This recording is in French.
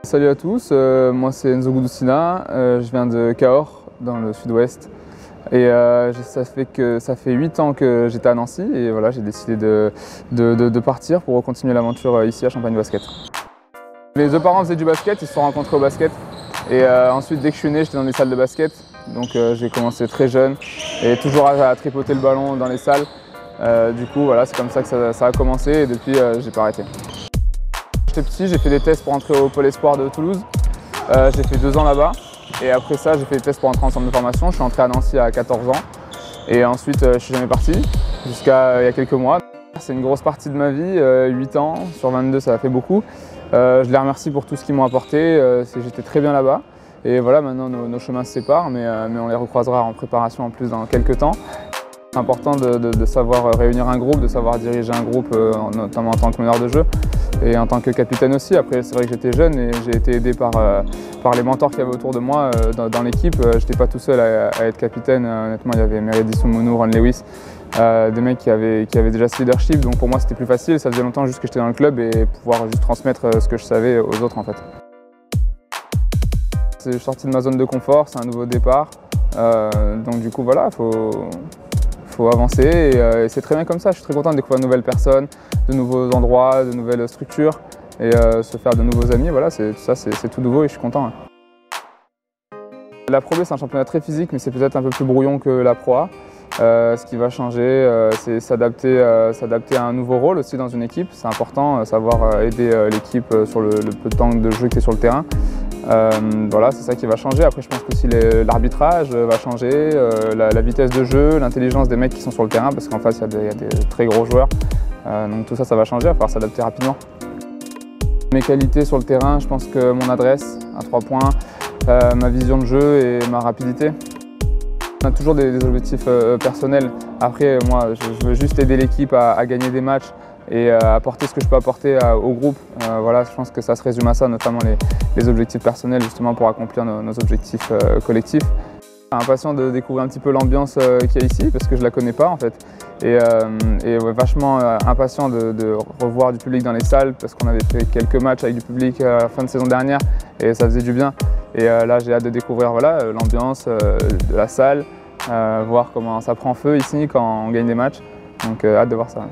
Salut à tous, moi c'est Enzo Gudusina, je viens de Cahors dans le sud-ouest et ça fait 8 ans que j'étais à Nancy et voilà, j'ai décidé de partir pour continuer l'aventure ici à Champagne Basket. Mes deux parents faisaient du basket, ils se sont rencontrés au basket et ensuite dès que je suis né j'étais dans des salles de basket, donc j'ai commencé très jeune et toujours à tripoter le ballon dans les salles. Du coup voilà, c'est comme ça que ça a commencé et depuis j'ai pas arrêté. J'étais petit, j'ai fait des tests pour entrer au Pôle Espoir de Toulouse. J'ai fait 2 ans là-bas et après ça j'ai fait des tests pour entrer en centre de formation. Je suis entré à Nancy à 14 ans et ensuite je suis jamais parti jusqu'à il y a quelques mois. C'est une grosse partie de ma vie, 8 ans sur 22 ça a fait beaucoup. Je les remercie pour tout ce qu'ils m'ont apporté, j'étais très bien là-bas. Et voilà, maintenant nos chemins se séparent mais on les recroisera en préparation en plus dans quelques temps. C'est important de savoir réunir un groupe, de savoir diriger un groupe, notamment en tant que meneur de jeu et en tant que capitaine aussi. Après, c'est vrai que j'étais jeune et j'ai été aidé par les mentors qu'il y avait autour de moi dans l'équipe. Je n'étais pas tout seul à être capitaine. Honnêtement, il y avait Meredith Soumounou, Ron Lewis, des mecs qui avaient déjà ce leadership. Donc pour moi, c'était plus facile. Ça faisait longtemps juste que j'étais dans le club et pouvoir juste transmettre ce que je savais aux autres en fait. Je suis sorti de ma zone de confort, c'est un nouveau départ. Donc du coup, voilà, faut avancer et c'est très bien comme ça. Je suis très content de découvrir de nouvelles personnes, de nouveaux endroits, de nouvelles structures et se faire de nouveaux amis. Voilà, c'est tout nouveau et je suis content. La Pro B, c'est un championnat très physique, mais c'est peut-être un peu plus brouillon que la Pro A. Ce qui va changer, c'est s'adapter à un nouveau rôle aussi dans une équipe. C'est important, savoir aider l'équipe sur le peu de temps de jeu qui est sur le terrain. Voilà, c'est ça qui va changer. Après, je pense qu'aussi l'arbitrage va changer, la vitesse de jeu, l'intelligence des mecs qui sont sur le terrain, parce qu'en face, il y a des très gros joueurs. Donc tout ça, ça va changer, il va falloir s'adapter rapidement. Mes qualités sur le terrain, je pense que mon adresse à 3 points, ma vision de jeu et ma rapidité. On a toujours des objectifs personnels. Après, moi, je veux juste aider l'équipe à gagner des matchs et apporter ce que je peux apporter au groupe. Voilà, je pense que ça se résume à ça, notamment les objectifs personnels, justement pour accomplir nos objectifs collectifs. Impatient de découvrir un petit peu l'ambiance qu'il y a ici, parce que je ne la connais pas en fait. Et ouais, vachement impatient de revoir du public dans les salles, parce qu'on avait fait quelques matchs avec du public à la fin de saison dernière et ça faisait du bien. Et là, j'ai hâte de découvrir voilà, l'ambiance de la salle, voir comment ça prend feu ici quand on gagne des matchs. Donc hâte de voir ça.